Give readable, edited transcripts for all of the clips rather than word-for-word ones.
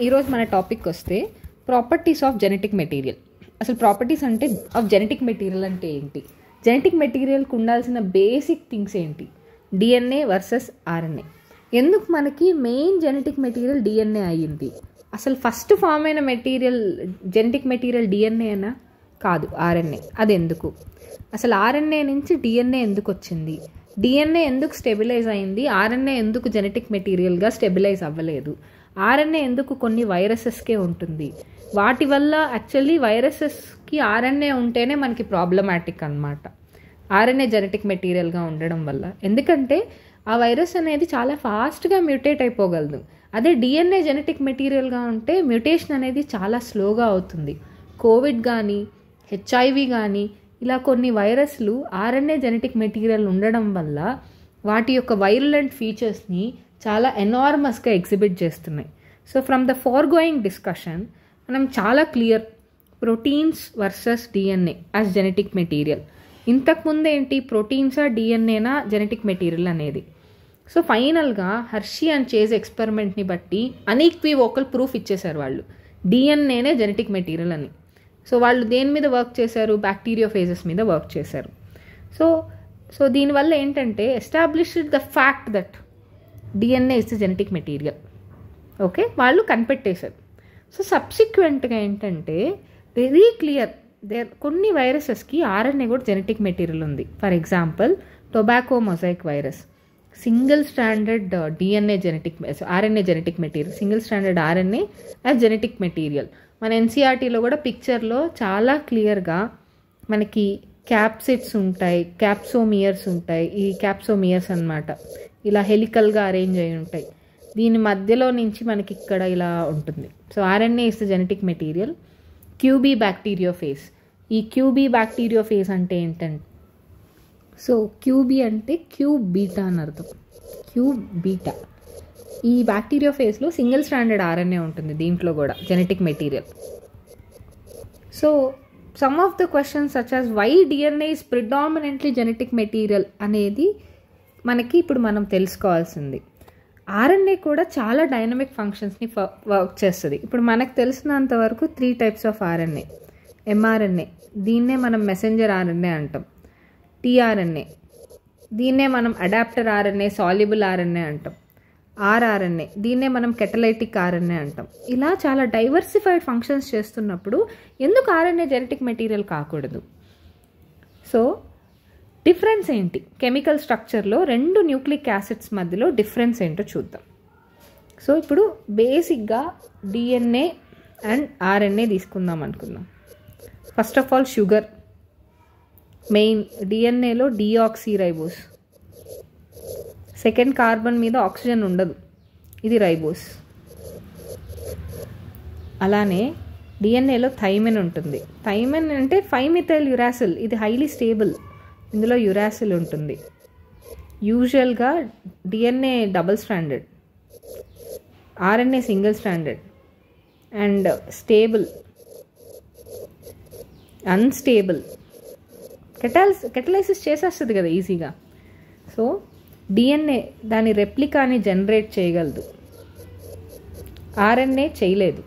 ఈరోజు మన టాపిక్ వస్తే ప్రాపర్టీస్ ఆఫ్ జెనెటిక్ మెటీరియల్. అసలు ప్రాపర్టీస్ అంటే ఆఫ్ జెనెటిక్ మెటీరియల్ అంటే ఏంటి, జెనెటిక్ మెటీరియల్కి ఉండాల్సిన బేసిక్ థింగ్స్ ఏంటి, డిఎన్ఏ వర్సెస్ ఆర్ఎన్ఏ. ఎందుకు మనకి మెయిన్ జెనెటిక్ మెటీరియల్ డిఎన్ఏ అయ్యింది? అసలు ఫస్ట్ ఫామ్ అయిన మెటీరియల్ జెనెటిక్ మెటీరియల్ డిఎన్ఏనా? కాదు, ఆర్ఎన్ఏ. అది ఎందుకు? అసలు ఆర్ఎన్ఏ నుంచి డిఎన్ఏ ఎందుకు వచ్చింది? డిఎన్ఏ ఎందుకు స్టెబిలైజ్ అయింది? ఆర్ఎన్ఏ ఎందుకు జెనెటిక్ మెటీరియల్గా స్టెబిలైజ్ అవ్వలేదు? ఆర్ఎన్ఏ ఎందుకు కొన్ని వైరసెస్కే ఉంటుంది? వాటి వల్ల యాక్చువల్లీ వైరసెస్కి ఆర్ఎన్ఏ ఉంటేనే మనకి ప్రాబ్లమాటిక్ అన్నమాట, ఆర్ఎన్ఏ జెనెటిక్ మెటీరియల్గా ఉండడం వల్ల. ఎందుకంటే ఆ వైరస్ అనేది చాలా ఫాస్ట్గా మ్యూటేట్ అయిపోగలదు. అదే డిఎన్ఏ జెనెటిక్ మెటీరియల్గా ఉంటే మ్యూటేషన్ అనేది చాలా స్లోగా అవుతుంది. కోవిడ్ కానీ హెచ్ఐవి కానీ ఇలా కొన్ని వైరస్లు ఆర్ఎన్ఏ జెనెటిక్ మెటీరియల్ ఉండడం వల్ల వాటి యొక్క వైరులెంట్ ఫీచర్స్ని చాలా ఎనార్మస్గా ఎగ్జిబిట్ చేస్తున్నాయి. సో ఫ్రమ్ ద ఫోర్గోయింగ్ డిస్కషన్ మనం చాలా clear, proteins versus DNA as genetic material. ఇంతకుముందు ఏంటి, ప్రోటీన్సా డిఎన్ఏనా జెనెటిక్ మెటీరియల్ అనేది. సో ఫైనల్గా హర్షీ అండ్ చేజ్ ఎక్స్పెరిమెంట్ని బట్టి అన్ఈక్వివోకల్ ప్రూఫ్ ఇచ్చేశారు వాళ్ళు, డిఎన్ఏనే జెనెటిక్ మెటీరియల్ అని. సో వాళ్ళు దేని మీద వర్క్ చేశారు? బ్యాక్టీరియోఫేజెస్ మీద వర్క్ చేశారు. సో దీనివల్ల ఏంటంటే established the fact that DNA is the genetic material. Okay, వాళ్ళు కనిపెట్టేశారు. సో సబ్సిక్వెంట్గా ఏంటంటే వెరీ క్లియర్, కొన్ని వైరసెస్కి ఆర్ఎన్ఏ కూడా జెనెటిక్ మెటీరియల్ ఉంది. For example tobacco mosaic virus, single standard DNA genetic RNA genetic material, single standard RNA as genetic material. మన ఎన్సీఆర్టీలో కూడా పిక్చర్లో చాలా క్లియర్గా మనకి క్యాప్సిడ్స్ ఉంటాయి, క్యాప్సోమియర్స్ ఉంటాయి. ఈ క్యాప్సోమియర్స్ అన్నమాట ఇలా హెలికల్గా అరేంజ్ అయి ఉంటాయి. దీని మధ్యలో నుంచి మనకి ఇక్కడ ఇలా ఉంటుంది. So RNA is the genetic material. QB bacteriophage, ఈ క్యూబీ బ్యాక్టీరియోఫేజ్ అంటే ఏంటంటే, సో క్యూబీ అంటే క్యూబ్ బీటా అని అర్థం, క్యూబ్ బీటా. ఈ బ్యాక్టీరియోఫేజ్లో సింగిల్ స్టాండర్డ్ ఆర్ఎన్ఏ ఉంటుంది, దీంట్లో కూడా genetic material. So some of the questions such as why DNA is predominantly genetic material అనేది మనకి ఇప్పుడు మనం తెలుసుకోవాల్సింది. ఆర్ఎన్ఏ కూడా చాలా డైనమిక్ ఫంక్షన్స్ని వర్క్ చేస్తుంది. ఇప్పుడు మనకు తెలిసినంత వరకు 3 types ఆఫ్ ఆర్ఎన్ఏ. ఎంఆర్ఎన్ఏ, దీన్నే మనం మెసెంజర్ ఆర్ఎన్ఏ అంటాం. టీఆర్ఎన్ఏ, దీన్నే మనం అడాప్టర్ ఆర్ఎన్ఏ, సాల్యుబుల్ ఆర్ఎన్ఏ అంటాం. ఆర్ఆర్ఎన్ఏ, దీన్నే మనం కెటలైటిక్ ఆర్ఎన్ఏ అంటాం. ఇలా చాలా డైవర్సిఫైడ్ ఫంక్షన్స్ చేస్తున్నప్పుడు ఎందుకు ఆర్ఎన్ఏ జెనెటిక్ మెటీరియల్ కాకూడదు? సో డిఫరెన్స్ ఏంటి? కెమికల్ స్ట్రక్చర్లో 2 న్యూక్లిక్ యాసిడ్స్ మధ్యలో డిఫరెన్స్ ఏంటో చూద్దాం. సో ఇప్పుడు బేసిక్గా డిఎన్ఏ అండ్ ఆర్ఎన్ఏ తీసుకుందాం అనుకుందాం. First of all sugar main. డిఎన్ఏలో డిఆక్సీ రైబోస్, సెకండ్ కార్బన్ మీద ఆక్సిజన్ ఉండదు, ఇది రైబోస్. అలానే డిఎన్ఏలో థైమిన్ ఉంటుంది. థైమిన్ అంటే 5-methyl యురాసిల్, ఇది హైలీ స్టేబుల్, ఇందులో యురాసిల్ ఉంటుంది. యూజువల్గా DNA double standard, RNA single standard and stable, unstable. Catalysis చేసేస్తుంది కదా ఈజీగా. సో డిఎన్ఏ దాని రెప్లికాని జనరేట్ చేయగలదు, ఆర్ఎన్ఏ చేయలేదు,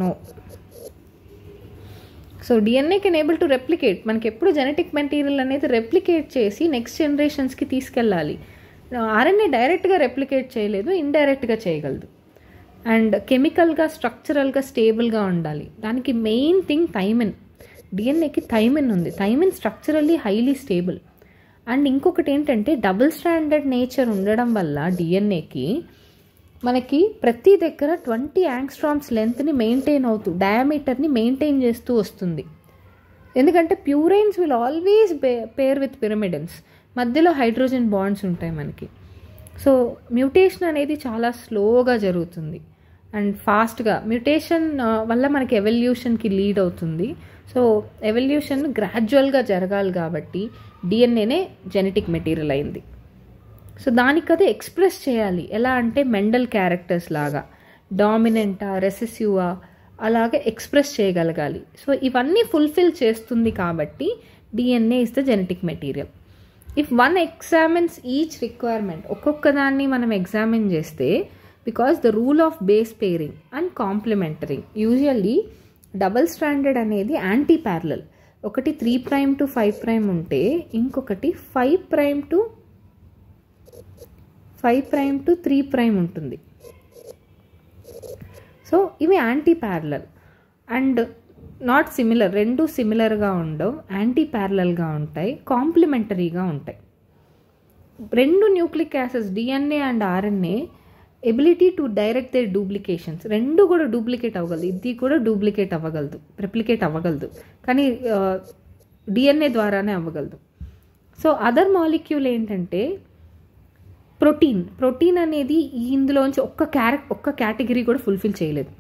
no. So DNA can able to replicate. మనకి ఎప్పుడు జెనెటిక్ మెటీరియల్ అనేది రెప్లికేట్ చేసి నెక్స్ట్ జనరేషన్స్కి తీసుకెళ్ళాలి. ఆర్ఎన్ఏ డైరెక్ట్గా రెప్లికేట్ చేయలేదు, ఇండైరెక్ట్గా చేయగలదు. అండ్ కెమికల్గా స్ట్రక్చరల్గా స్టేబుల్గా ఉండాలి. దానికి మెయిన్ థింగ్ థైమిన్. డిఎన్ఏకి థైమిన్ ఉంది, thymine structurally highly stable. And ఇంకొకటి ఏంటంటే డబుల్ స్టాండర్డ్ నేచర్ ఉండడం వల్ల డిఎన్ఏకి మనకి ప్రతి దగ్గర 20 ఆంగ్స్ట్రామ్స్ లెంత్ని మెయింటైన్ అవుతూ, డయామీటర్ని మెయింటైన్ చేస్తూ వస్తుంది. ఎందుకంటే ప్యూరైన్స్ will always pair with pyrimidines, మధ్యలో హైడ్రోజన్ బాండ్స్ ఉంటాయి మనకి. సో మ్యూటేషన్ అనేది చాలా స్లోగా జరుగుతుంది అండ్ ఫాస్ట్గా. మ్యూటేషన్ వల్ల మనకి ఎవల్యూషన్కి లీడ్ అవుతుంది. సో ఎవల్యూషన్ గ్రాడ్యువల్గా జరగాలి కాబట్టి డిఎన్ఏనే జెనెటిక్ మెటీరియల్ అయింది. సో దానికి అది ఎక్స్ప్రెస్ చేయాలి. ఎలా అంటే మెండల్ క్యారెక్టర్స్ లాగా, డామినెంటా రెసెసివా అలాగే ఎక్స్ప్రెస్ చేయగలగాలి. సో ఇవన్నీ ఫుల్ఫిల్ చేస్తుంది కాబట్టి DNA is the genetic material. If one examines each requirement, ఒక్కొక్క దాన్ని మనం ఎగ్జామిన్ చేస్తే because the rule of base pairing and complementaring. Usually double stranded అనేది యాంటీ ప్యారలల్. ఒకటి 3' to 5' ఉంటే ఇంకొకటి 5' to 3' ఉంటుంది. సో ఇవి anti parallel and not similar. రెండు సిమిలర్గా ఉండవు, యాంటీ ప్యారలల్గా ఉంటాయి, కాంప్లిమెంటరీగా ఉంటాయి. రెండు nucleic acids DNA and RNA ability to direct their duplications. రెండు కూడా డూప్లికేట్ అవ్వగలదు, ఇది కూడా డూప్లికేట్ అవ్వగలదు, రెప్లికేట్ అవ్వగలదు, కానీ DNA ద్వారానే అవ్వగలదు. సో అదర్ మాలిక్యూల్ ఏంటంటే ప్రోటీన్ అనేది ఇందులోంచి ఒక్క కేటగిరీ కూడా ఫుల్ఫిల్ చేయలేదు.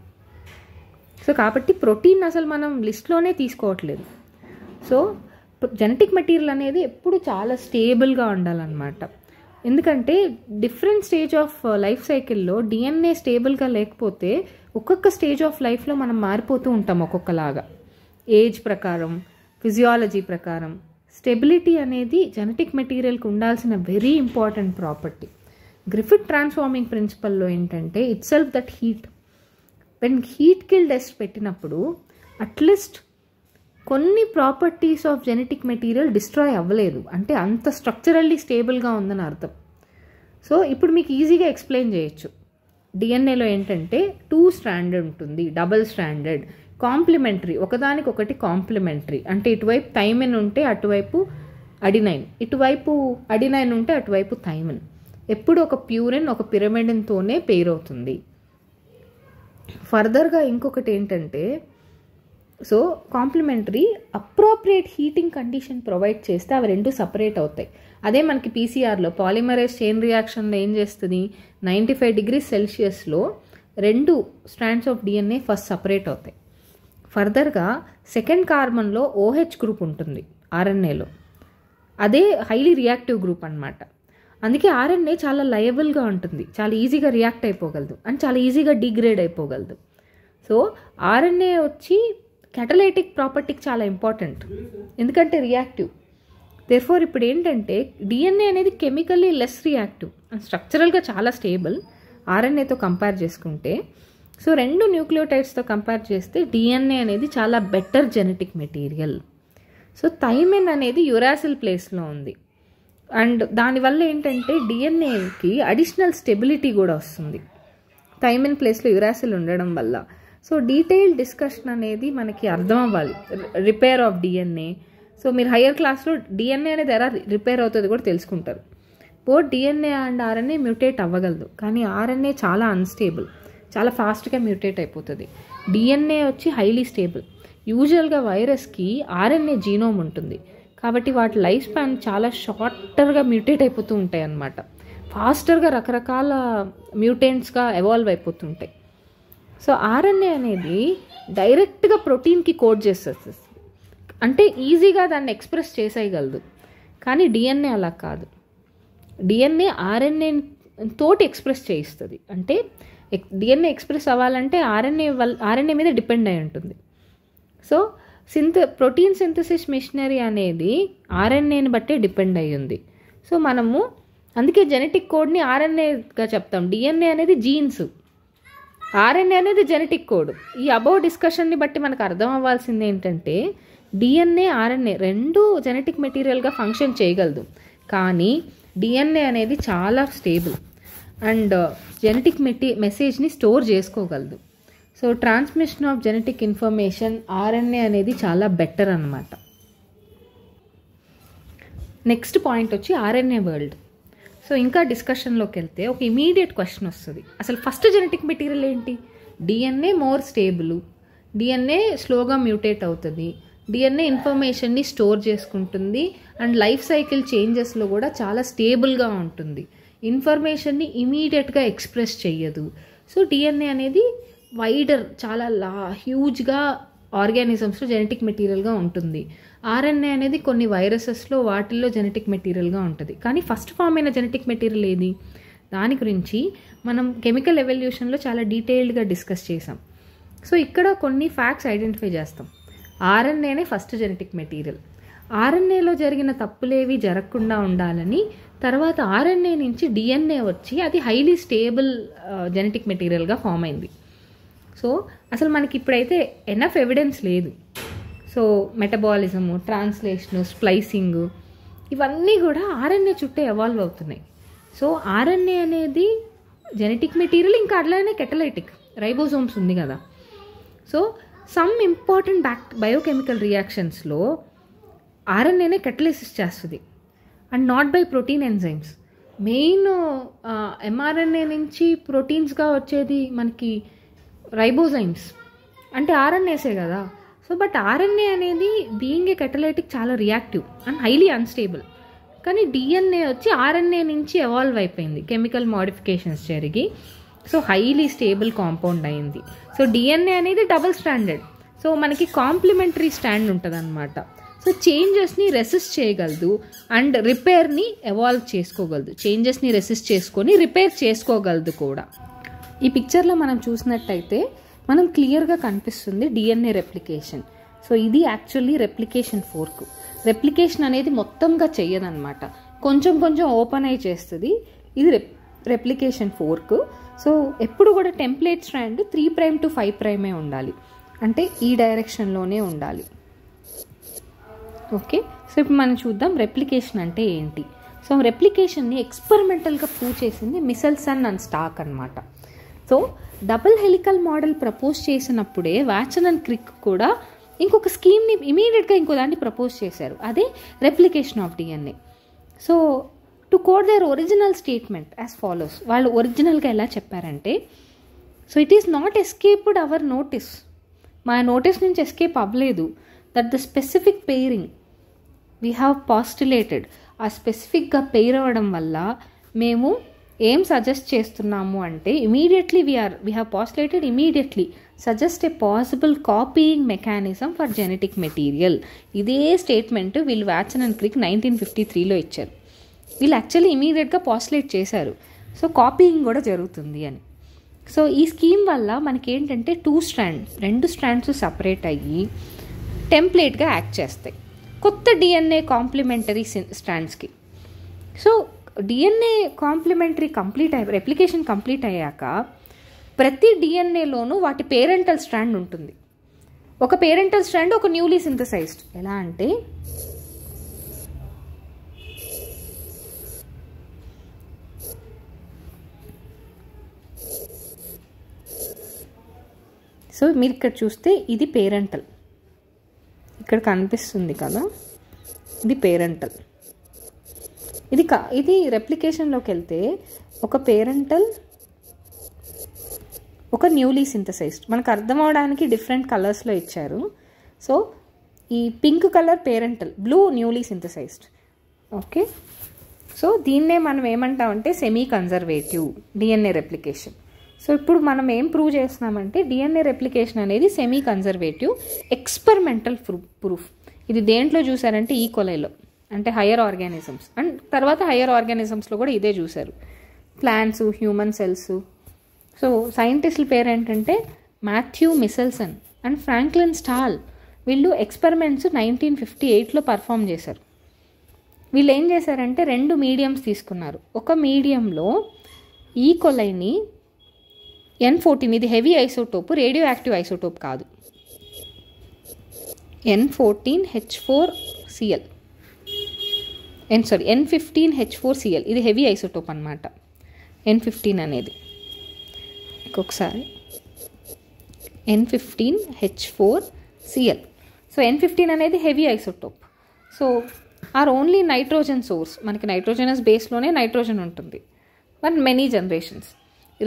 సో కాబట్టి ప్రోటీన్ అసలు మనం లిస్ట్లోనే తీసుకోవట్లేదు. సో జెనెటిక్ మెటీరియల్ అనేది ఎప్పుడు చాలా స్టేబుల్గా ఉండాలన్నమాట. ఎందుకంటే డిఫరెంట్ స్టేజ్ ఆఫ్ లైఫ్ సైకిల్లో DNA స్టేబుల్గా లేకపోతే ఒక్కొక్క స్టేజ్ ఆఫ్ లైఫ్లో మనం మారిపోతూ ఉంటాం ఒక్కొక్కలాగా. ఏజ్ ప్రకారం, ఫిజియాలజీ ప్రకారం స్టెబిలిటీ అనేది జెనెటిక్ మెటీరియల్కి ఉండాల్సిన very important property. Griffith transforming ప్రిన్సిపల్లో ఏంటంటే itself that heat, when heat kill test పెట్టినప్పుడు అట్లీస్ట్ కొన్ని properties of genetic material destroy అవ్వలేదు అంటే అంత స్ట్రక్చరల్లీ స్టేబుల్గా ఉందని అర్థం. సో ఇప్పుడు మీకు ఈజీగా ఎక్స్ప్లెయిన్ చేయొచ్చు. డిఎన్ఏలో ఏంటంటే 2 స్ట్రాండెడ్ ఉంటుంది, డబల్ స్ట్రాండెడ్, కాంప్లిమెంటరీ, ఒకదానికొకటి కాంప్లిమెంటరీ. అంటే ఇటువైపు థైమిన్ ఉంటే అటువైపు అడినైన్, ఇటువైపు అడినైన్ ఉంటే అటువైపు థైమిన్. ఎప్పుడు ఒక ప్యూరిన్ ఒక పిరమిడిన్తోనే పేర్ అవుతుంది. ఫర్దర్గా ఇంకొకటి ఏంటంటే so complementary appropriate heating condition provide చేస్తే అవి రెండు సపరేట్ అవుతాయి. అదే మనకి పీసీఆర్లో పాలిమరేజ్ చైన్ రియాక్షన్లో ఏం చేస్తుంది, 95 degrees సెల్సియస్లో 2 strands of DNA first separate అవుతాయి. ఫర్దర్గా సెకండ్ కార్బన్లో OH గ్రూప్ ఉంటుంది RNAలో, అదే హైలీ రియాక్టివ్ గ్రూప్ అనమాట. అందుకే RNA చాలా లయబుల్గా ఉంటుంది, చాలా ఈజీగా రియాక్ట్ అయిపోగలదు అండ్ చాలా ఈజీగా డిగ్రేడ్ అయిపోగలదు. సో RNA వచ్చి క్యాటలైటిక్ ప్రాపర్టీకి చాలా ఇంపార్టెంట్, ఎందుకంటే రియాక్టివ్. దేర్ఫోర్ ఇప్పుడు ఏంటంటే DNA అనేది కెమికల్లీ లెస్ రియాక్టివ్ అండ్ స్ట్రక్చరల్గా చాలా స్టేబుల్ RNAతో కంపేర్ చేసుకుంటే. సో 2 న్యూక్లియోటైడ్స్తో కంపేర్ చేస్తే DNA అనేది చాలా better genetic material. So thymine అనేది యురాసిల్ ప్లేస్లో ఉంది అండ్ దానివల్ల ఏంటంటే DNAకి అడిషనల్ స్టెబిలిటీ కూడా వస్తుంది థైమిన్ ప్లేస్లో యురాసిల్ ఉండడం వల్ల. సో డీటెయిల్డ్ డిస్కషన్ అనేది మనకి అర్థం అవ్వాలి, రిపేర్ ఆఫ్ DNA. సో మీరు హయ్యర్ క్లాస్లో DNA అనేది ఎలా రిపేర్ అవుతుంది కూడా తెలుసుకుంటారు. Both DNA and RNA mutate అవ్వగలదు, కానీ RNA చాలా అన్స్టేబుల్, చాలా ఫాస్ట్గా మ్యూటేట్ అయిపోతుంది. DNA వచ్చి హైలీ స్టేబుల్. యూజువల్గా వైరస్కి RNA జీనోమ్ ఉంటుంది కాబట్టి వాటి లైఫ్ స్పాన్ చాలా షార్టర్గా మ్యూటేట్ అయిపోతూ ఉంటాయి అన్నమాట. ఫాస్టర్గా రకరకాల మ్యూటెంట్స్గా ఎవాల్వ్ అయిపోతుంటాయి. సో RNA అనేది డైరెక్ట్గా ప్రోటీన్కి కోడ్ చేస్తుంది, అంటే ఈజీగా దాన్ని ఎక్స్ప్రెస్ చేసేయగలదు. కానీ DNA అలా కాదు, DNA RNA తోటి ఎక్స్ప్రెస్ చేయిస్తుంది. అంటే DNA ఎక్స్ప్రెస్ అవ్వాలంటే RNA మీద డిపెండ్ అయి ఉంటుంది. సో ప్రోటీన్ సింథసిస్ మిషనరీ అనేది RNAని బట్టే డిపెండ్ అయ్యి ఉంది. సో మనము అందుకే జెనెటిక్ కోడ్ని RNAగా చెప్తాం. DNA అనేది జీన్స్, RNA అనేది జెనెటిక్ కోడ్. ఈ అబౌవ్ డిస్కషన్ని బట్టి మనకు అర్థం అవ్వాల్సింది ఏంటంటే DNA RNA రెండు జెనెటిక్ మెటీరియల్గా ఫంక్షన్ చేయగలదు, కానీ DNA అనేది చాలా స్టేబుల్ అండ్ జెనెటిక్ మెసేజ్ని స్టోర్ చేసుకోగలదు. So transmission of genetic information RNA అనేది చాలా బెటర్ అన్నమాట. నెక్స్ట్ పాయింట్ వచ్చి RNA వరల్డ్. సో ఇంకా డిస్కషన్లోకి వెళ్తే ఒక ఇమీడియట్ క్వశ్చన్ వస్తుంది, అసలు ఫస్ట్ జెనెటిక్ మెటీరియల్ ఏంటి? DNA మోర్ స్టేబుల్, DNA స్లోగా మ్యూటేట్ అవుతుంది, DNA ఇన్ఫర్మేషన్ని స్టోర్ చేసుకుంటుంది అండ్ లైఫ్ సైకిల్ చేంజెస్లో కూడా చాలా స్టేబుల్గా ఉంటుంది, ఇన్ఫర్మేషన్ని ఇమీడియట్గా ఎక్స్ప్రెస్ చెయ్యదు. సో DNA అనేది వైడర్, చాలా హ్యూజ్గా ఆర్గానిజమ్స్లో జెనెటిక్ మెటీరియల్గా ఉంటుంది. RNA అనేది కొన్ని వైరసెస్లో వాటిల్లో జెనెటిక్ మెటీరియల్గా ఉంటుంది. కానీ ఫస్ట్ ఫామ్ అయిన జెనెటిక్ మెటీరియల్ ఏది? దాని గురించి మనం కెమికల్ ఎవల్యూషన్లో చాలా డీటెయిల్డ్గా డిస్కస్ చేసాం. సో ఇక్కడ కొన్ని ఫ్యాక్ట్స్ ఐడెంటిఫై చేస్తాం. RNAనే ఫస్ట్ జెనెటిక్ మెటీరియల్. RNAలో జరిగిన తప్పులేవి జరగకుండా ఉండాలని తర్వాత ఆర్ఎన్ఏ నుంచి డిఎన్ఏ వచ్చి అది హైలీ స్టేబుల్ జెనెటిక్ మెటీరియల్గా ఫామ్ అయింది. సో అసలు మనకి ఇప్పుడైతే ఎనఫ్ ఎవిడెన్స్ లేదు. సో మెటబాలిజము, ట్రాన్స్లేషను, స్ప్లైసింగు ఇవన్నీ కూడా ఆర్ఎన్ఏ చుట్టే ఎవాల్వ్ అవుతున్నాయి. సో ఆర్ఎన్ఏ అనేది జెనెటిక్ మెటీరియల్, ఇంకా అట్లానే కెటలైటిక్ రైబోజోమ్స్ ఉంది కదా. సో సమ్ ఇంపార్టెంట్ బయోకెమికల్ రియాక్షన్స్లో ఆర్ఎన్ఏనే కెటలైసిస్ చేస్తుంది and not by protein enzymes. Main mRNA నుంచి ప్రోటీన్స్గా వచ్చేది మనకి రైబోజైమ్స్, అంటే ఆర్ఎన్ఏసే కదా. సో బట్ ఆర్ఎన్ఏ అనేది బీయింగ్ ఏ కెటలైటిక్ చాలా రియాక్టివ్ అండ్ హైలీ అన్స్టేబుల్. కానీ డిఎన్ఏ వచ్చి ఆర్ఎన్ఏ నుంచి ఎవాల్వ్ అయిపోయింది, కెమికల్ మోడిఫికేషన్స్ జరిగి. సో హైలీ స్టేబుల్ కాంపౌండ్ అయింది. సో డిఎన్ఏ అనేది డబుల్ స్టాండర్డ్. సో మనకి కాంప్లిమెంటరీ స్టాండ్ ఉంటుంది అనమాట. సో చేంజెస్ని రెసిస్ట్ చేయగలదు అండ్ రిపేర్ని ఎవాల్వ్ చేసుకోగలదు. చేంజెస్ని రెసిస్ట్ చేసుకొని రిపేర్ చేసుకోగలదు కూడా. ఈ పిక్చర్లో మనం చూసినట్టయితే మనం క్లియర్గా కనిపిస్తుంది డిఎన్ఏ రెప్లికేషన్. సో ఇది యాక్చువల్లీ రెప్లికేషన్ ఫోర్క్. రెప్లికేషన్ అనేది మొత్తంగా చెయ్యదన్నమాట, కొంచెం కొంచెం ఓపెన్ అయి చేస్తుంది. ఇది రెప్లికేషన్ ఫోర్క్. సో ఎప్పుడు కూడా టెంప్లేట్ స్ట్రాండ్ 3' to 5' ఉండాలి, అంటే ఈ డైరెక్షన్లోనే ఉండాలి. ఓకే, సో ఇప్పుడు మనం చూద్దాం రెప్లికేషన్ అంటే ఏంటి. సో రెప్లికేషన్ని ఎక్స్పెరిమెంటల్గా ప్రూవ్ చేసింది మిసెల్సన్ అండ్ స్టార్క్ అనమాట. So double helical model propose చేసినప్పుడే వాట్సన్ అండ్ క్రిక్ కూడా ఇంకొక స్కీమ్ని ఇమీడియట్గా ఇంకో దాన్ని ప్రపోజ్ చేశారు, అదే replication of DNA. So to quote their original statement as follows. వాళ్ళు ఒరిజినల్గా ఎలా చెప్పారంటే, so it is not escaped our notice, మా నోటీస్ నుంచి ఎస్కేప్ అవ్వలేదు, that the specific pairing we have postulated. ఆ స్పెసిఫిక్గా పెయిర్ అవ్వడం వల్ల మేము ఏం సజెస్ట్ చేస్తున్నాము అంటే immediately we have postulated immediately suggest a possible copying mechanism for genetic material. ఇదే స్టేట్మెంట్ వీళ్ళు వాట్సన్ అండ్ క్రిక్ 1953లో ఇచ్చారు. వీళ్ళు యాక్చువల్లీ ఇమీడియట్గా పాస్టులేట్ చేశారు, సో కాపీయింగ్ కూడా జరుగుతుంది అని. సో ఈ స్కీమ్ వల్ల మనకేంటంటే 2 స్ట్రాండ్స్ సపరేట్ అయ్యి టెంప్లేట్గా యాక్ట్ చేస్తాయి కొత్త డిఎన్ఏ కాంప్లిమెంటరీ స్ట్రాండ్స్కి. So DNA complementary replication complete అయ్యాక ప్రతి డిఎన్ఏలోనూ వాటి పేరెంటల్ స్ట్రాండ్ ఉంటుంది. ఒక పేరెంటల్ స్ట్రాండ్ ఒక న్యూలీ సింథసైజ్డ్. ఎలా అంటే సో మీరు ఇక్కడ చూస్తే ఇది పేరెంటల్, ఇక్కడ కనిపిస్తుంది కదా, ఇది పేరెంటల్. ఇది రెప్లికేషన్లోకి వెళ్తే ఒక పేరెంటల్ ఒక న్యూలీ సింథసైజ్డ్. మనకు అర్థం అవడానికి డిఫరెంట్ కలర్స్లో ఇచ్చారు. సో ఈ pink colour parental, blue newly synthesised. Okay, so దీన్నే మనం ఏమంటామంటే semi conservative DNA replication. So ఇప్పుడు మనం ఏం ప్రూవ్ చేస్తున్నామంటే డిఎన్ఏ రెప్లికేషన్ అనేది సెమీ కన్జర్వేటివ్ ఎక్స్పెరిమెంటల్ ప్రూఫ్. ఇది దేంట్లో చూసారంటే ఈకోలైలో, అంటే హయ్యర్ ఆర్గానిజమ్స్, అండ్ తర్వాత హయ్యర్ ఆర్గానిజమ్స్లో కూడా ఇదే చూశారు, ప్లాంట్స్, హ్యూమన్ సెల్స్. సో సైంటిస్టుల పేరు ఏంటంటే మాథ్యూ మిసెల్సన్ అండ్ ఫ్రాంక్లిన్ స్టాల్. వీళ్ళు ఎక్స్పెరిమెంట్స్ 1958లో పర్ఫామ్ చేశారు. వీళ్ళు ఏం చేశారంటే 2 మీడియమ్స్ తీసుకున్నారు. ఒక మీడియంలో ఈకోలైని N14, ఇది heavy isotope, radio active isotope కాదు, N15H4Cl, N15H4Cl, ఇది హెవీ ఐసోటోప్ అనమాట. N15 అనేది ఇంకొకసారి N15H4Cl. సో N15 అనేది heavy isotope. So are only nitrogen source. మనకి నైట్రోజనస్ బేస్లోనే నైట్రోజన్ ఉంటుంది, బట్ మెనీ జనరేషన్స్.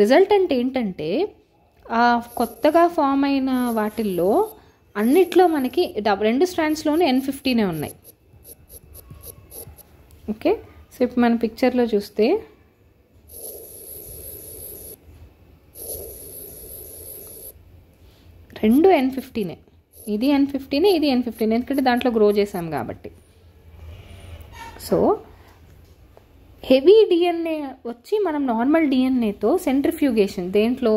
రిజల్టెంట్ ఏంటంటే ఆ కొత్తగా ఫామ్ అయిన వాటిల్లో అన్నిట్లో మనకి 2 స్ట్రాండ్స్లోనే N15 ఉన్నాయి. ఓకే, సో ఇప్పుడు మన పిక్చర్లో చూస్తే రెండు N15, ఇది N15, ఇది N15, ఎందుకంటే దాంట్లో గ్రో చేసాం కాబట్టి. సో హెవీ డిఎన్ఏ వచ్చి మనం నార్మల్ డిఎన్ఏతో సెంట్రిఫ్యూగేషన్, దేంట్లో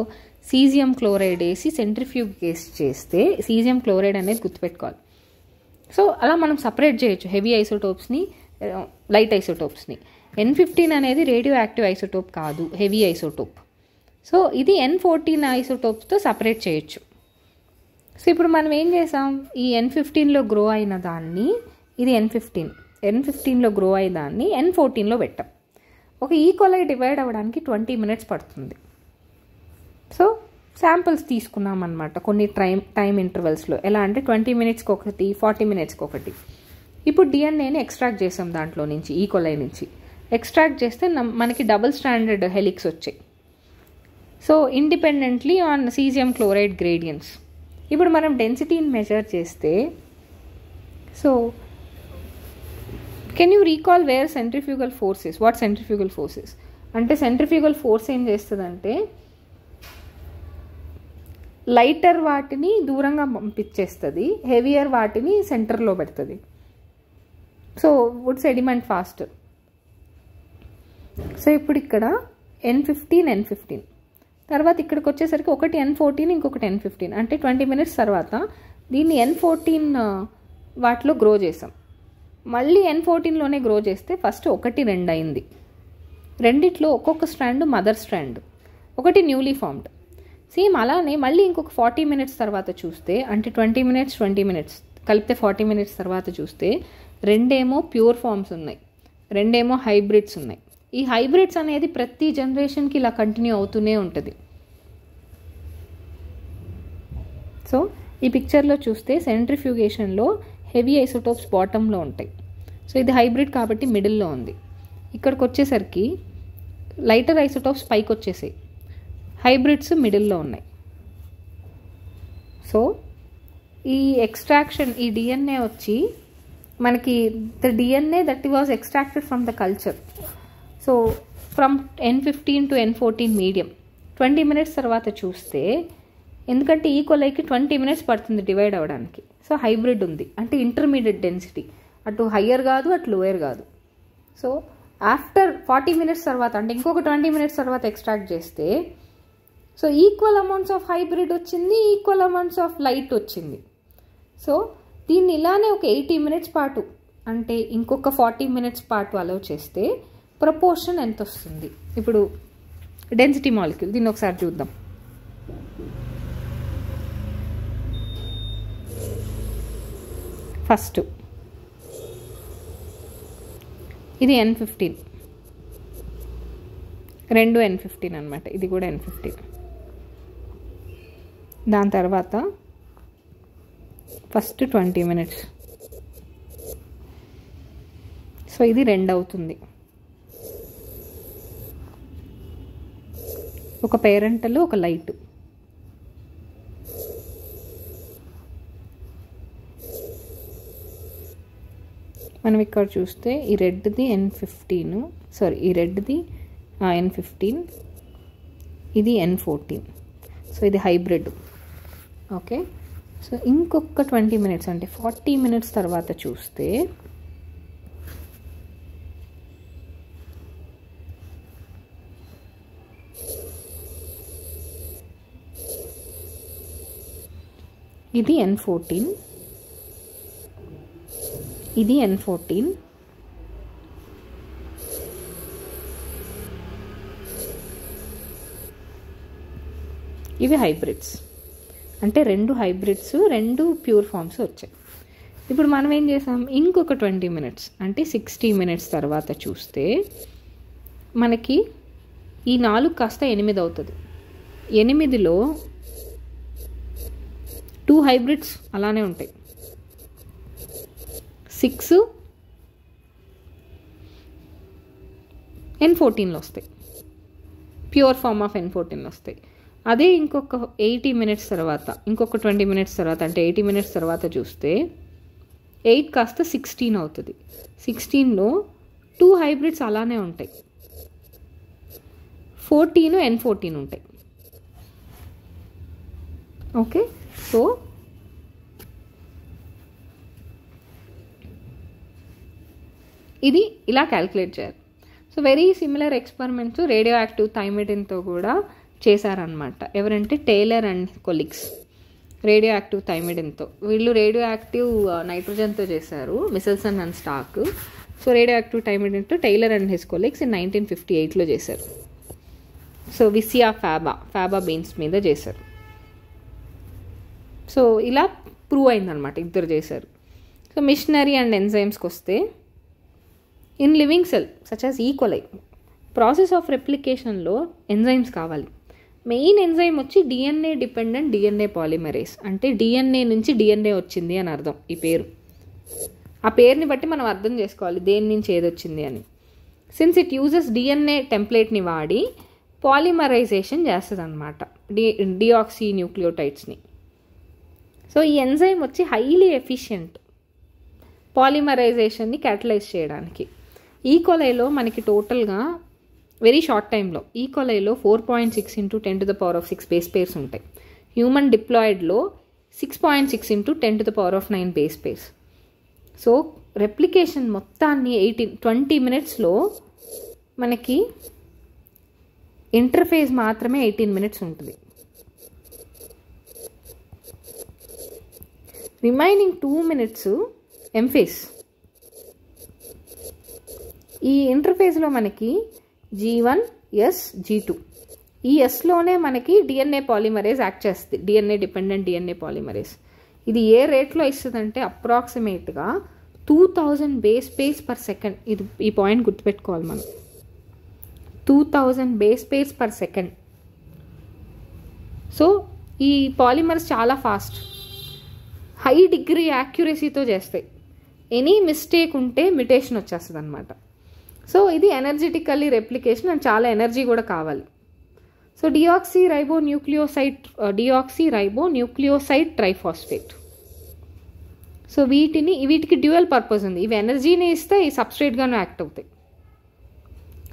సీజియం క్లోరైడ్ వేసి సెంట్రిఫ్యూగేట్ చేస్తే, సీజియం క్లోరైడ్ అనేది గుర్తుపెట్టుకోవాలి. సో అలా మనం సపరేట్ చేయొచ్చు హెవీ ఐసోటోప్స్ని, లైట్ ఐసోటోప్స్ని. N15 అనేది రేడియో యాక్టివ్ ఐసోటోప్ కాదు, హెవీ ఐసోటోప్. సో ఇది N14 ఐసోటోప్స్తో సపరేట్ చేయొచ్చు. సో ఇప్పుడు మనం ఏం చేసాం, ఈ N15లో గ్రో అయిన దాన్ని, ఇది N15లో గ్రో అయిన దాన్ని N14లో పెట్టాం. ఒక ఈకోలై డివైడ్ అవ్వడానికి 20 minutes పడుతుంది. సో శాంపిల్స్ తీసుకున్నాం అనమాట కొన్ని టైం ఇంటర్వెల్స్లో. ఎలా అంటే 20 minutesకి ఒకటి, 40 minutesకి ఒకటి. ఇప్పుడు డిఎన్ఏని ఎక్స్ట్రాక్ట్ చేసాం దాంట్లో నుంచి, ఈకోలై నుంచి ఎక్స్ట్రాక్ట్ చేస్తే మనకి డబుల్ స్టాండర్డ్ హెలిక్స్ వచ్చాయి. So independently on caesium chloride gradients. ఇప్పుడు మనం డెన్సిటీని మెజర్ చేస్తే, so can you recall where centrifugal forces? What centrifugal forces అంటే, సెంట్రిఫ్యూగల్ ఫోర్స్ ఏం చేస్తుందంటే లైటర్ వాటిని దూరంగా పంపించేస్తుంది, హెవియర్ వాటిని సెంటర్లో పెడుతుంది. So would sediment fast. So ఇప్పుడు ఇక్కడ N15 తర్వాత ఇక్కడికి వచ్చేసరికి ఒకటి N14 ఇంకొకటి N15, అంటే 20 minutes తర్వాత దీన్ని N14 వాటిలో గ్రో చేసాం. మళ్ళీ N14లోనే గ్రో చేస్తే ఫస్ట్ 1, 2 అయింది. రెండిట్లో ఒక్కొక్క స్ట్రాండ్ మదర్ స్ట్రాండ్, ఒకటి న్యూలీ ఫార్మ్డ్. సేమ్ అలానే మళ్ళీ ఇంకొక 40 minutes తర్వాత చూస్తే, అంటే 20 minutes కలిపితే 40 minutes తర్వాత చూస్తే రెండేమో ప్యూర్ ఫార్మ్స్ ఉన్నాయి, రెండేమో హైబ్రిడ్స్ ఉన్నాయి. ఈ హైబ్రిడ్స్ అనేది ప్రతి జనరేషన్కి ఇలా కంటిన్యూ అవుతూనే ఉంటుంది. సో ఈ పిక్చర్లో చూస్తే సెంట్రిఫ్యూగేషన్లో హెవీ ఐసోటోప్స్ బాటంలో ఉంటాయి. సో ఇది హైబ్రిడ్ కాబట్టి మిడిల్లో ఉంది. ఇక్కడికి వచ్చేసరికి లైటర్ ఐసోటోప్స్ పైకి వచ్చేసాయి, హైబ్రిడ్స్ మిడిల్లో ఉన్నాయి. సో ఈ ఎక్స్ట్రాక్షన్, ఈ డిఎన్ఏ వచ్చి మనకి the DNA that was extracted from the culture. So from N15 to N14 medium 20 minutes తర్వాత చూస్తే, ఎందుకంటే ఈకోలైకి 20 minutes పడుతుంది డివైడ్ అవ్వడానికి. సో హైబ్రిడ్ ఉంది, అంటే ఇంటర్మీడియట్ డెన్సిటీ, అటు హయ్యర్ కాదు అటు లోయర్ కాదు. సో ఆఫ్టర్ 40 minutes తర్వాత, అంటే ఇంకొక 20 minutes తర్వాత ఎక్స్ట్రాక్ట్ చేస్తే, so equal amounts of hybrid వచ్చింది, ఈక్వల్ అమౌంట్స్ ఆఫ్ లైట్ వచ్చింది. సో దీన్ని ఇలానే ఒక 80 minutes పాటు, అంటే ఇంకొక 40 minutes పాటు అలౌ చేస్తే ప్రపోర్షన్ ఎంత వస్తుంది? ఇప్పుడు డెన్సిటీ మాలిక్యూల్ దీన్ని ఒకసారి చూద్దాం. ఫస్ట్ ఇది N15, రెండు N15 అనమాట, ఇది కూడా N15. దాని తర్వాత ఫస్ట్ 20 minutes, సో ఇది 2 అవుతుంది. ఒక పేరెంటల్, ఒక లైట్. మనం ఇక్కడ చూస్తే ఈ రెడ్ది N15, సారీ ఈ రెడ్ది N15, ఇది N14. సో ఇది హైబ్రిడ్. ఓకే, సో ఇంకొక 20 minutes, అంటే 40 minutes తర్వాత చూస్తే ఇది N14, ఇది N14, ఇవి హైబ్రిడ్స్. అంటే 2 హైబ్రిడ్స్, 2 ప్యూర్ ఫార్మ్స్ వచ్చాయి. ఇప్పుడు మనం ఏం చేసాం, ఇంకొక 20 minutes, అంటే 60 minutes తర్వాత చూస్తే మనకి ఈ 4 కాస్త 8 అవుతుంది. 8లో 2 హైబ్రిడ్స్ అలానే ఉంటాయి, 6 N14లో వస్తాయి, ప్యూర్ ఫార్మ్ ఆఫ్ N14లో వస్తాయి. అదే ఇంకొక 80 minutes తర్వాత, ఇంకొక 20 minutes తర్వాత, అంటే 80 minutes తర్వాత చూస్తే 8 కాస్త 16 అవుతుంది. 16లో 2 హైబ్రిడ్స్ అలానే ఉంటాయి, 14 N14 ఉంటాయి. ఓకే, సో ఇది ఇలా క్యాల్కులేట్ చేయాలి. So very similar experiments radio active థైమిడిన్తో కూడా చేశారనమాట. ఎవరంటే Taylor and colleagues, radio active థైమిడిన్తో. వీళ్ళు రేడియో యాక్టివ్ నైట్రోజన్తో చేశారు, Meselson and Stahl. So radio active time ఏంటంటే Taylor and his colleagues in 1958లో చేశారు. సో విసియా ఫ్యాబా బీన్స్ మీద చేశారు. సో ఇలా ప్రూవ్ అయిందనమాట, ఇద్దరు చేశారు. సో మిషనరీ అండ్ ఎంజైమ్స్కి వస్తే, in living cell such as E coli process of రెప్లికేషన్లో ఎంజైమ్స్ కావాలి. మెయిన్ ఎంజైమ్ వచ్చి డిఎన్ఏ డిపెండెంట్ డిఎన్ఏ పాలిమరేస్, అంటే డిఎన్ఏ నుంచి డిఎన్ఏ వచ్చింది అని అర్థం ఈ పేరు. ఆ పేరుని బట్టి మనం అర్థం చేసుకోవాలి దేని నుంచి ఏది వచ్చింది అని. సిన్స్ ఇట్ యూజెస్ డిఎన్ఏ టెంప్లేట్ని వాడి పాలిమరైజేషన్ చేస్తుంది అనమాట డిఆక్సీ న్యూక్లియోటైడ్స్ని. సో ఈ ఎంజైమ్ వచ్చి హైలీ ఎఫిషియంట్ పాలిమరైజేషన్ని క్యాటలైజ్ చేయడానికి. ఈకోలైలో మనకి టోటల్గా వెరీ షార్ట్ టైంలో ఈకోలైలో 4.6 × 10⁶ బేస్ పేర్స్ ఉంటాయి. హ్యూమన్ డిప్లాయిడ్లో 6.6 × 10⁹ బేస్ పేర్స్. సో రెప్లికేషన్ మొత్తాన్ని 20 మినిట్స్లో మనకి ఇంటర్ఫేస్ మాత్రమే 18 మినిట్స్ ఉంటుంది. Remaining 2 minutes M phase. ఈ ఇంటర్ఫేస్లో మనకి G1, S, G2. ఈ ఎస్లోనే మనకి డిఎన్ఏ పాలిమరేజ్ యాక్ట్ చేస్తుంది, డిఎన్ఏ డిపెండెంట్ డిఎన్ఏ పాలిమరేజ్. ఇది ఏ రేట్లో ఇస్తుందంటే అప్రాక్సిమేట్గా 2000 బేస్ పేర్స్ పర్ సెకండ్. ఈ పాయింట్ గుర్తుపెట్టుకోవాలి మనం, 2000 base pairs per second. So ఈ పాలిమర్స్ చాలా ఫాస్ట్, హై డిగ్రీ యాక్యురసీతో చేస్తాయి. ఎనీ మిస్టేక్ ఉంటే మ్యుటేషన్ వచ్చేస్తుంది అనమాట. సో ఇది ఎనర్జెటికల్లీ రెప్లికేషన్ అండ్ చాలా ఎనర్జీ కూడా కావాలి. So deoxy ribo nucleoside triphosphate. So వీటికి డ్యూయల్ పర్పస్ ఉంది. ఇవి ఎనర్జీని ఇస్తే ఈ సబ్స్ట్రేట్గాను యాక్ట్ అవుతాయి.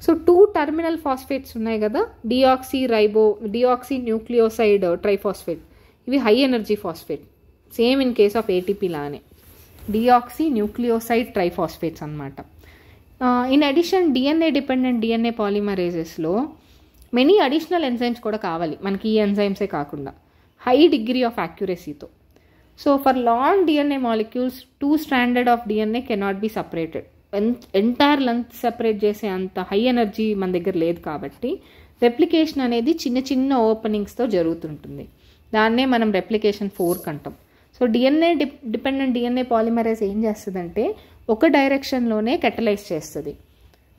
సో 2 టర్మినల్ ఫాస్ఫేట్స్ ఉన్నాయి కదా, డిఆక్సీ న్యూక్లియోసైడ్ ట్రైఫాస్ఫేట్. ఇవి high energy phosphate, same in case of ATP లానే డిఆక్సీ న్యూక్లియోసైడ్ ట్రైఫాస్ఫేట్స్ అనమాట. In addition DNA dependent DNA పాలిమరేజెస్లో మెనీ అడిషనల్ ఎంజైమ్స్ కూడా కావాలి మనకి, ఈ ఎంజైమ్సే కాకుండా హై డిగ్రీ ఆఫ్ యాక్యురసీతో. So for long DNA molecules 2 stranded of DNA cannot be separated. Entire length separate చేసే అంత హై ఎనర్జీ మన దగ్గర లేదు కాబట్టి రెప్లికేషన్ అనేది చిన్న చిన్న ఓపెనింగ్స్తో జరుగుతుంటుంది. దాన్నే మనం రెప్లికేషన్ 4 అంటాం. So DNA dependent DNA polymerase ఏం చేస్తుందంటే ఒక డైరెక్షన్లోనే కెటలైజ్ చేస్తుంది.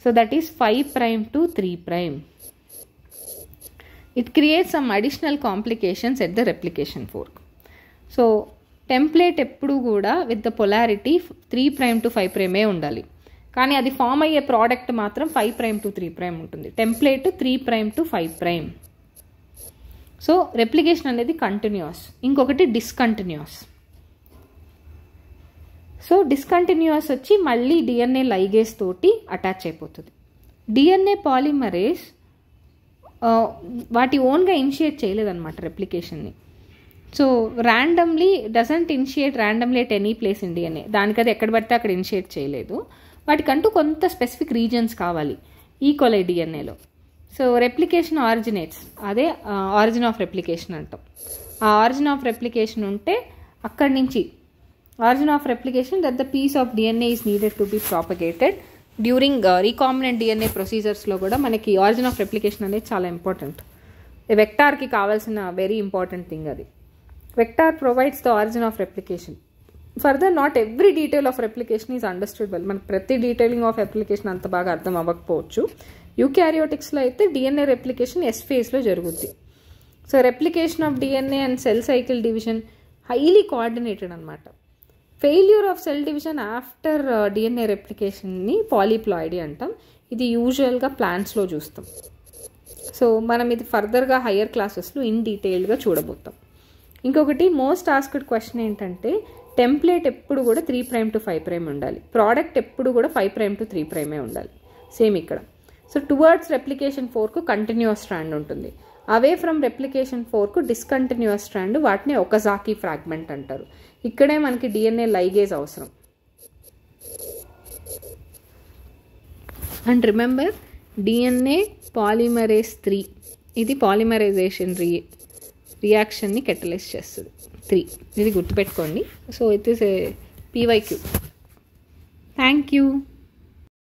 So that is 5' to 3'. It creates some additional complications at the replication fork. So template ఎప్పుడు కూడా విత్ ద పొలారిటీ 3' to 5' ఉండాలి, కానీ అది ఫామ్ అయ్యే ప్రోడక్ట్ మాత్రం 5' to 3' ఉంటుంది. Template 3' to 5'. సో రెప్లికేషన్ అనేది కంటిన్యూస్. ఇంకొకటి డిస్కంటిన్యూస్. సో డిస్కంటిన్యూస్ వచ్చి మళ్ళీ డిఎన్ఏ లైగేస్ తోటి అటాచ్ అయిపోతుంది. డిఎన్ఏ పాలిమరేజ్ వాటి ఓన్గా ఇనిషియేట్ చేయలేదన్నమాట రెప్లికేషన్ని. So doesn't initiate randomly at any place in DNA. దానికది ఎక్కడ పడితే అక్కడ ఇనిషియేట్ చేయలేదు. వాటికంటూ కొంత స్పెసిఫిక్ రీజన్స్ కావాలి ఈకోలై డిఎన్ఏలో. సో రెప్లికేషన్ ఆరిజినేట్స్, అదే ఆరిజిన్ ఆఫ్ రెప్లికేషన్ అంటాం. ఆ ఆరిజిన్ ఆఫ్ రెప్లికేషన్ ఉంటే అక్కడి నుంచి origin of replication that the piece of DNA is needed to be propagated during recombinant DNA ప్రొసీజర్స్లో కూడా మనకి ఆరిజిన్ ఆఫ్ రెప్లికేషన్ అనేది చాలా ఇంపార్టెంట్. వెక్టార్కి కావాల్సిన వెరీ ఇంపార్టెంట్ థింగ్ అది. Vector provides the origin of replication. Further not every detail of replication is understood well. మనకి ప్రతి detailing of replication అంత బాగా అర్థం అవ్వకపోవచ్చు. యూకారియోటిక్స్లో అయితే డిఎన్ఏ రెప్లికేషన్ ఎస్ ఫేజ్లో జరుగుద్ది. So replication of DNA and cell cycle division highly coordinated అనమాట. Failure of cell division after DNA రెప్లికేషన్ని పాలీప్లాయిడీ అంటాం. ఇది యూజువల్గా ప్లాంట్స్లో చూస్తాం. సో మనం ఇది ఫర్దర్గా హయ్యర్ క్లాసెస్లో ఇన్ డీటెయిల్డ్గా చూడబోతాం. ఇంకొకటి మోస్ట్ ఆస్క్డ్ క్వశ్చన్ ఏంటంటే టెంప్లేట్ ఎప్పుడు కూడా 3' to 5' ఉండాలి, ప్రోడక్ట్ ఎప్పుడు కూడా 5' to 3' ఉండాలి. సేమ్ ఇక్కడ. సో టువర్డ్స్ రెప్లికేషన్ 4కు కంటిన్యూస్ స్ట్రాండ్ ఉంటుంది, అవే ఫ్రమ్ రెప్లికేషన్ 4కు డిస్కంటిన్యూస్ స్ట్రాండ్, వాటిని ఒకాజాకి ఫ్రాగ్మెంట్ అంటారు. ఇక్కడే మనకి డిఎన్ఏ లైగేజ్ అవసరం. అండ్ రిమెంబర్ డిఎన్ఏ పాలిమరేజ్ 3 ఇది పాలిమరైజేషన్ రియాక్షన్ని కెటలైజ్ చేస్తుంది 3. ఇది గుర్తుపెట్టుకోండి. So it is a PYQ. Thank you.